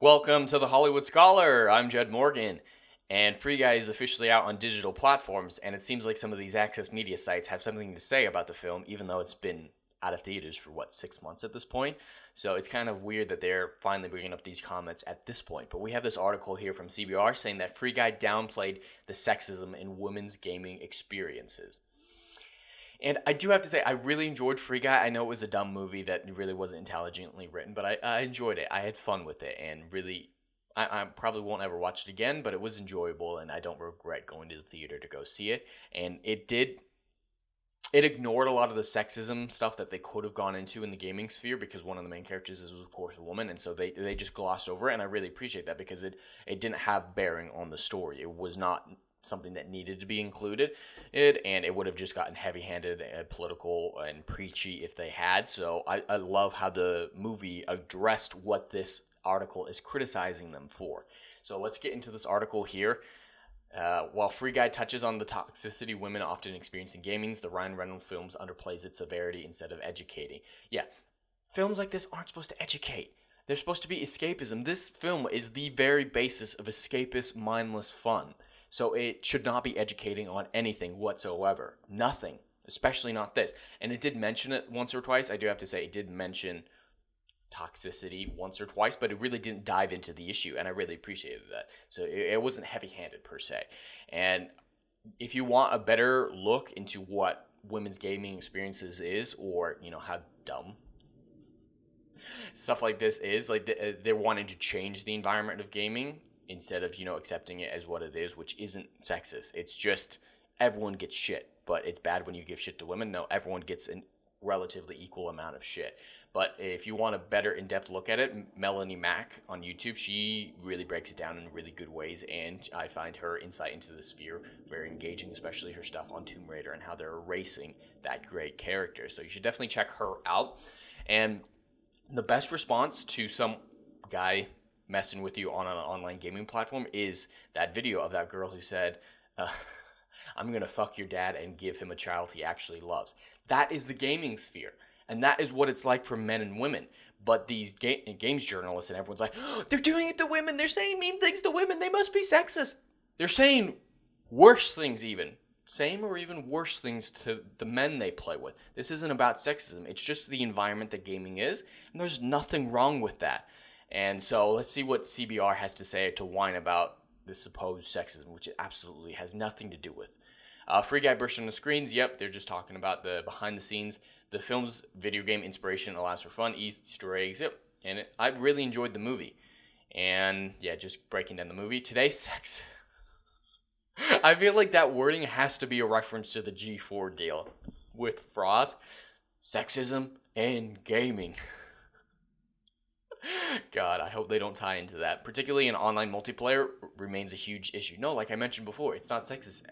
Welcome to the Hollywood Scholar. I'm Jed Morgan, and Free Guy is officially out on digital platforms, and it seems like some of these access media sites have something to say about the film, even though it's been out of theaters for, 6 months at this point. So it's kind of weird that they're finally bringing up these comments at this point. But we have this article here from CBR saying that Free Guy downplayed the sexism in women's gaming experiences. And I do have to say, I really enjoyed Free Guy. I know it was a dumb movie that really wasn't intelligently written, but I enjoyed it. I had fun with it, and really, I probably won't ever watch it again, but it was enjoyable, and I don't regret going to the theater to go see it. And it ignored a lot of the sexism stuff that they could have gone into in the gaming sphere, because one of the main characters is, of course, a woman, and so they just glossed over it, and I really appreciate that, because it didn't have bearing on the story. It was not something that needed to be included, and it would have just gotten heavy-handed and political and preachy if they had. So I love how the movie addressed what this article is criticizing them for. So let's get into this article here. While Free Guy touches on the toxicity women often experience in gaming, the Ryan Reynolds films underplays its severity instead of educating. Yeah, films like this aren't supposed to educate. They're supposed to be escapism. This film is the very basis of escapist, mindless fun. So it should not be educating on anything whatsoever. Nothing. Especially not this. And it did mention it once or twice. I do have to say, it did mention toxicity once or twice, but it really didn't dive into the issue, and I really appreciated that. So it wasn't heavy-handed per se. And if you want a better look into what women's gaming experiences is, or, how dumb stuff like this is, like they're wanting to change the environment of gaming, instead of, accepting it as what it is, which isn't sexist. It's just everyone gets shit, but it's bad when you give shit to women. No, everyone gets a relatively equal amount of shit. But if you want a better in-depth look at it, Melanie Mack on YouTube, she really breaks it down in really good ways, and I find her insight into the sphere very engaging, especially her stuff on Tomb Raider and how they're erasing that great character. So you should definitely check her out. And the best response to some guy messing with you on an online gaming platform is that video of that girl who said, I'm going to fuck your dad and give him a child he actually loves. That is the gaming sphere. And that is what it's like for men and women. But these games journalists and everyone's like, oh, they're doing it to women. They're saying mean things to women. They must be sexist. They're saying worse things even. Same or even worse things to the men they play with. This isn't about sexism. It's just the environment that gaming is. And there's nothing wrong with that. And so let's see what CBR has to say to whine about this supposed sexism, which it absolutely has nothing to do with. Free Guy burst on the screens. Yep, they're just talking about the behind the scenes. The film's video game inspiration allows for fun, Easter eggs. Yep, and I really enjoyed the movie. And yeah, just breaking down the movie. Today's sex. I feel like that wording has to be a reference to the G4 deal with Frost. Sexism and gaming. God, I hope they don't tie into that. Particularly in online multiplayer remains a huge issue. No, like I mentioned before, it's not sexist.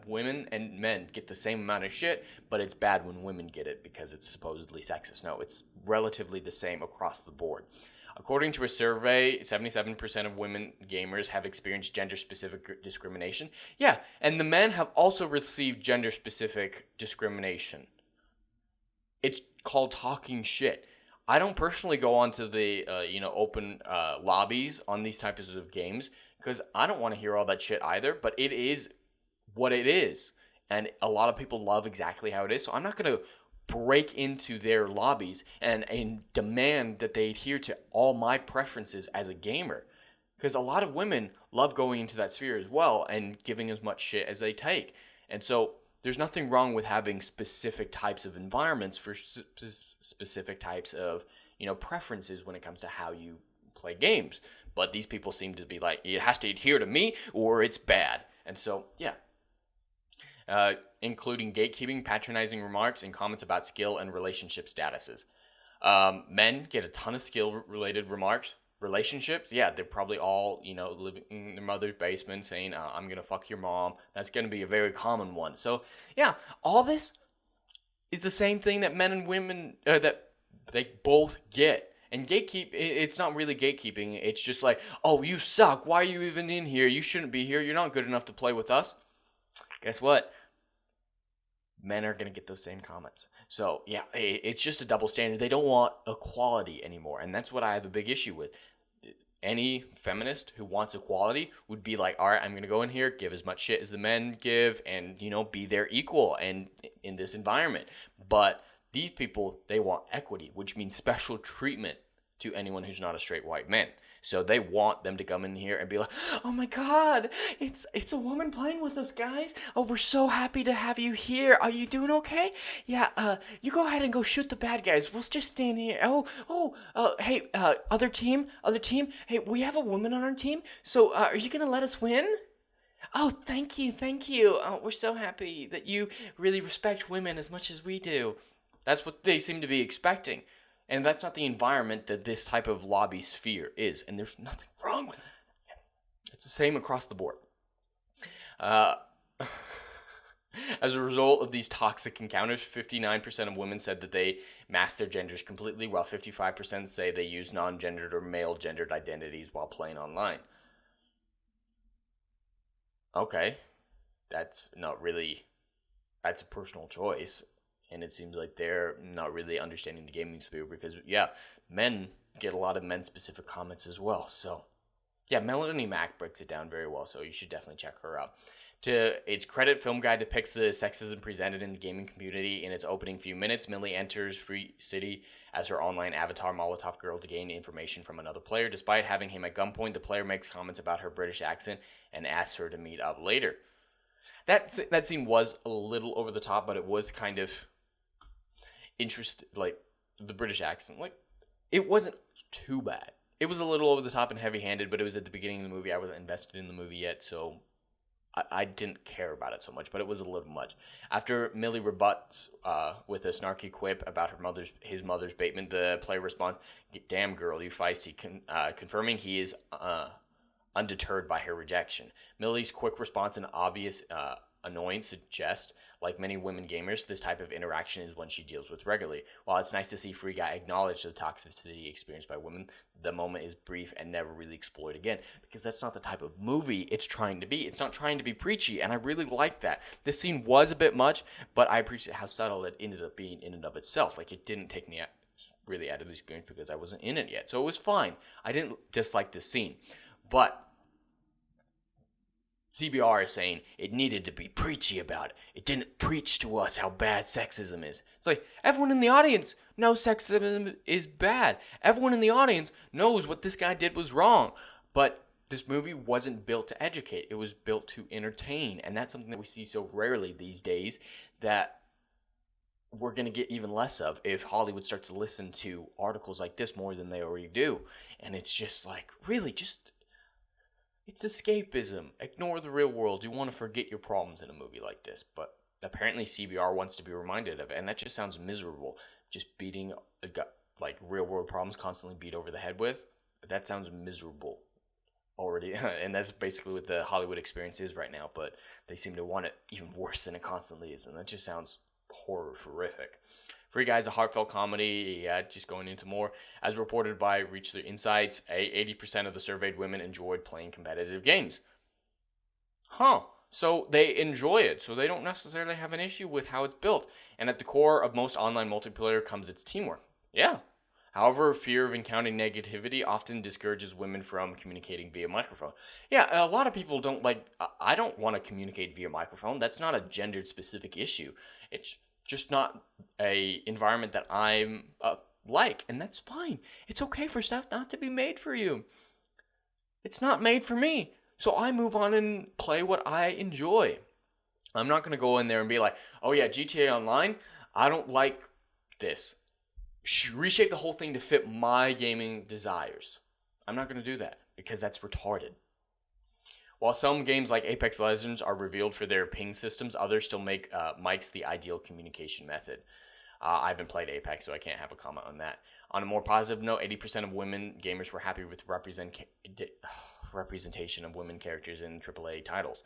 Women and men get the same amount of shit, but it's bad when women get it because it's supposedly sexist. No, it's relatively the same across the board. According to a survey, 77% of women gamers have experienced gender-specific discrimination. Yeah, and the men have also received gender-specific discrimination. It's called talking shit. I don't personally go onto the open lobbies on these types of games because I don't want to hear all that shit either. But it is what it is, and a lot of people love exactly how it is. So I'm not going to break into their lobbies and demand that they adhere to all my preferences as a gamer, because a lot of women love going into that sphere as well and giving as much shit as they take. And so there's nothing wrong with having specific types of environments for specific types of, preferences when it comes to how you play games. But these people seem to be like, it has to adhere to me or it's bad. And so, yeah. Including gatekeeping, patronizing remarks, and comments about skill and relationship statuses. Men get a ton of skill-related remarks. Relationships, yeah, they're probably all, living in their mother's basement saying, I'm going to fuck your mom. That's going to be a very common one. So, yeah, all this is the same thing that men and women, that they both get. And it's not really gatekeeping. It's just like, oh, you suck. Why are you even in here? You shouldn't be here. You're not good enough to play with us. Guess what? Men are going to get those same comments. So, yeah, it's just a double standard. They don't want equality anymore. And that's what I have a big issue with. any feminist who wants equality would be like, all right, I'm going to go in here, give as much shit as the men give, and, be their equal and in this environment. But these people, they want equity, which means special treatment to anyone who's not a straight white man. So they want them to come in here and be like, oh my God, it's a woman playing with us, guys. Oh, we're so happy to have you here. Are you doing okay? Yeah, you go ahead and go shoot the bad guys. We'll just stand here. Hey, other team. Hey, we have a woman on our team. So are you going to let us win? Oh, thank you. Oh, we're so happy that you really respect women as much as we do. That's what they seem to be expecting. And that's not the environment that this type of lobby sphere is. And there's nothing wrong with it. It's the same across the board. As a result of these toxic encounters, 59% of women said that they mask their genders completely, while 55% say they use non-gendered or male-gendered identities while playing online. Okay. That's a personal choice. And it seems like they're not really understanding the gaming sphere because, men get a lot of men-specific comments as well. So, Melanie Mack breaks it down very well, so you should definitely check her out. To its credit, Film Guide depicts the sexism presented in the gaming community in its opening few minutes. Millie enters Free City as her online avatar Molotov Girl to gain information from another player. Despite having him at gunpoint, the player makes comments about her British accent and asks her to meet up later. That scene was a little over the top, but it was kind of the British accent, it wasn't too bad. It was a little over the top and heavy-handed, but it was at the beginning of the movie. I wasn't invested in the movie yet, so I didn't care about it so much, but it was a little much. After Millie rebuts with a snarky quip about his mother's batement, the player responds, "Damn girl, you feisty," confirming he is undeterred by her rejection. Millie's quick response and obvious annoyance suggest, like many women gamers, this type of interaction is one she deals with regularly. While it's nice to see Free Guy acknowledge the toxicity experienced by women, the moment is brief and never really explored again, because that's not the type of movie it's trying to be. It's not trying to be preachy, and I really like that. This scene was a bit much, but I appreciate how subtle it ended up being in and of itself. It didn't take me really out of the experience because I wasn't in it yet, so it was fine. I didn't dislike this scene, but CBR is saying it needed to be preachy about it. It didn't preach to us how bad sexism is. It's like, everyone in the audience knows sexism is bad. Everyone in the audience knows what this guy did was wrong. But this movie wasn't built to educate. It was built to entertain. And that's something that we see so rarely these days that we're going to get even less of if Hollywood starts to listen to articles like this more than they already do. And it's just it's escapism. Ignore the real world. You want to forget your problems in a movie like this. But apparently CBR wants to be reminded of it. And that just sounds miserable. Just beating real world problems constantly beat over the head with. That sounds miserable already. And that's basically what the Hollywood experience is right now. But they seem to want it even worse than it constantly is. And that just sounds horrific. Free Guy is a heartfelt comedy, just going into more. As reported by Reach the Insights, 80% of the surveyed women enjoyed playing competitive games. So they enjoy it, so they don't necessarily have an issue with how it's built. And at the core of most online multiplayer comes its teamwork. Yeah. However, fear of encountering negativity often discourages women from communicating via microphone. Yeah, a lot of people don't I don't want to communicate via microphone. That's not a gendered specific issue. It's just not a environment that I'm and that's fine. It's okay for stuff not to be made for you. It's not made for me, so I move on and play what I enjoy. I'm not going to go in there and be like, oh yeah, GTA Online, I don't like this. Reshape the whole thing to fit my gaming desires. I'm not going to do that because that's retarded. While some games like Apex Legends are revealed for their ping systems, others still make mics the ideal communication method. I haven't played Apex, so I can't have a comment on that. On a more positive note, 80% of women gamers were happy with representation of women characters in AAA titles.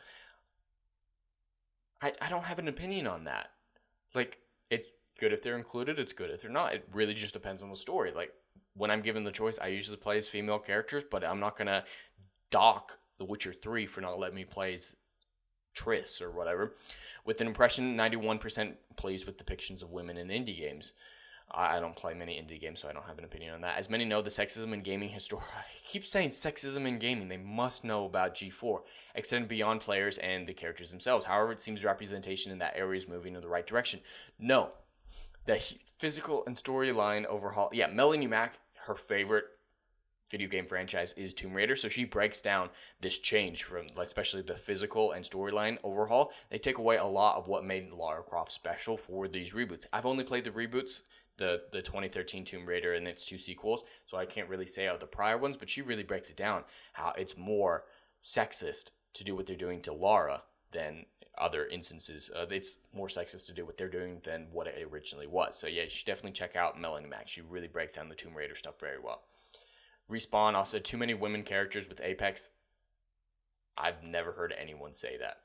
I don't have an opinion on that. It's good if they're included, it's good if they're not. It really just depends on the story. When I'm given the choice, I usually play as female characters, but I'm not going to dock The Witcher 3 for not letting me play as Triss or whatever. With an impression, 91% pleased with depictions of women in indie games. I don't play many indie games, so I don't have an opinion on that. As many know, the sexism in gaming I keep saying sexism in gaming. They must know about G4, extended beyond players and the characters themselves. However, it seems representation in that area is moving in the right direction. No, the physical and storyline overhaul. Yeah, Melanie Mack, her favorite video game franchise is Tomb Raider, so she breaks down this change from especially the physical and storyline overhaul. They take away a lot of what made Lara Croft special for these reboots. I've only played the reboots, the 2013 Tomb Raider and its two sequels, so I can't really say out the prior ones, but she really breaks it down how it's more sexist to do what they're doing to Lara than other instances. It's more sexist to do what they're doing than what it originally was. So yeah, you should definitely check out Melanie Mack. She really breaks down the Tomb Raider stuff very well. Respawn also too many women characters with Apex. I've never heard anyone say that.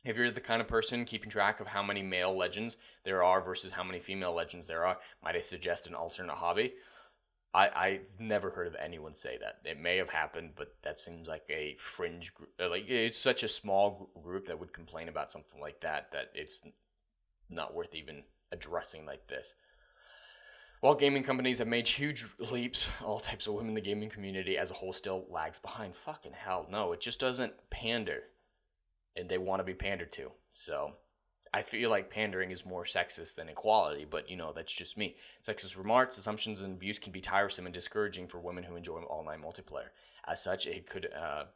If you're the kind of person keeping track of how many male legends there are versus how many female legends there are, might I suggest an alternate hobby? I've never heard of anyone say that. It may have happened, but that seems like a fringe group. Like, it's such a small group that would complain about something like that it's not worth even addressing like this. While gaming companies have made huge leaps, all types of women in the gaming community as a whole still lags behind. Fucking hell, no, it just doesn't pander. And they want to be pandered to. So I feel like pandering is more sexist than equality, but that's just me. Sexist remarks, assumptions, and abuse can be tiresome and discouraging for women who enjoy online multiplayer. As such, it could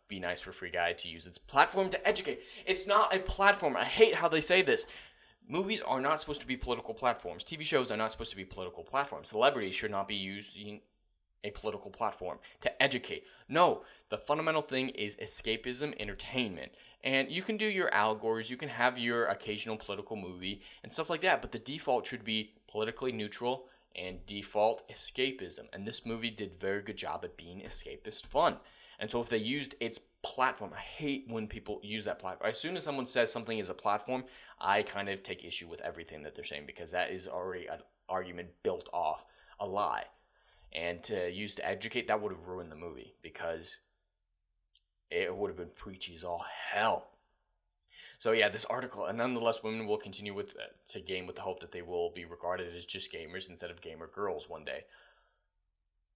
be nice for Free Guy to use its platform to educate. It's not a platform. I hate how they say this. Movies are not supposed to be political platforms. TV shows are not supposed to be political platforms. Celebrities should not be using a political platform to educate. No, the fundamental thing is escapism, entertainment. And you can do your allegories, you can have your occasional political movie and stuff like that, but the default should be politically neutral and default escapism. And this movie did a very good job at being escapist fun. And so if they used its platform, I hate when people use that platform. As soon as someone says something is a platform, I kind of take issue with everything that they're saying because that is already an argument built off a lie. And to use to educate, that would have ruined the movie because it would have been preachy as all hell. So yeah, this article, and nonetheless, women will continue to game with the hope that they will be regarded as just gamers instead of gamer girls one day.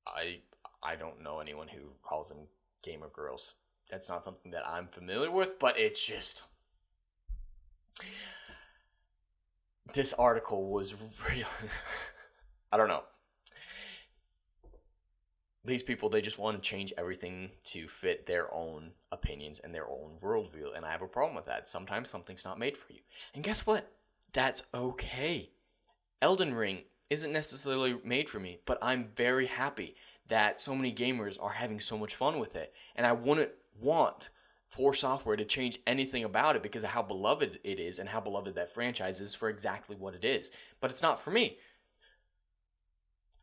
I don't know anyone who calls them gamer girls. That's not something that I'm familiar with, but it's just... This article was really... I don't know. These people, they just want to change everything to fit their own opinions and their own worldview, and I have a problem with that. Sometimes something's not made for you. And guess what? That's okay. Elden Ring isn't necessarily made for me, but I'm very happy that so many gamers are having so much fun with it, and I wouldn't want For Software to change anything about it because of how beloved it is and how beloved that franchise is for exactly what it is. But it's not for me.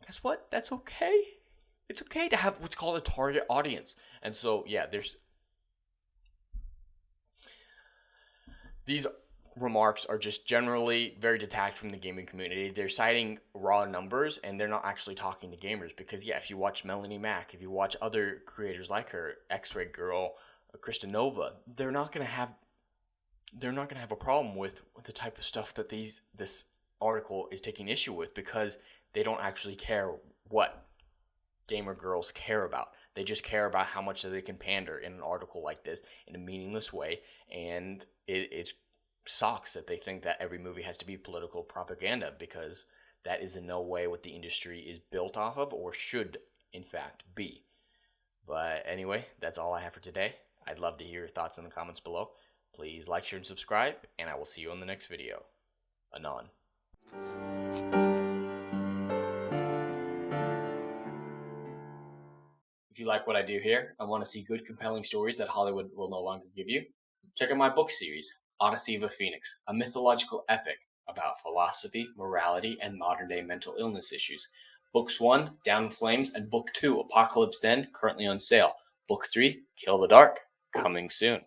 Guess what? That's okay. It's okay to have what's called a target audience. And so, yeah, these remarks are just generally very detached from the gaming community. They're citing raw numbers, and they're not actually talking to gamers. Because, yeah, if you watch Melanie Mack, if you watch other creators like her, X-Ray Girl, Krista Nova, they're not gonna have a problem with the type of stuff that this article is taking issue with because they don't actually care what gamer girls care about. They just care about how much they can pander in an article like this in a meaningless way, and it sucks that they think that every movie has to be political propaganda because that is in no way what the industry is built off of or should, in fact, be. But anyway, that's all I have for today. I'd love to hear your thoughts in the comments below. Please like, share, and subscribe, and I will see you in the next video. Anon. If you like what I do here and want to see good, compelling stories that Hollywood will no longer give you, check out my book series, Odyssey of a Phoenix, a mythological epic about philosophy, morality, and modern-day mental illness issues. Books 1, Down in Flames, and Book 2, Apocalypse Then, currently on sale. Book 3, Kill the Dark, coming soon.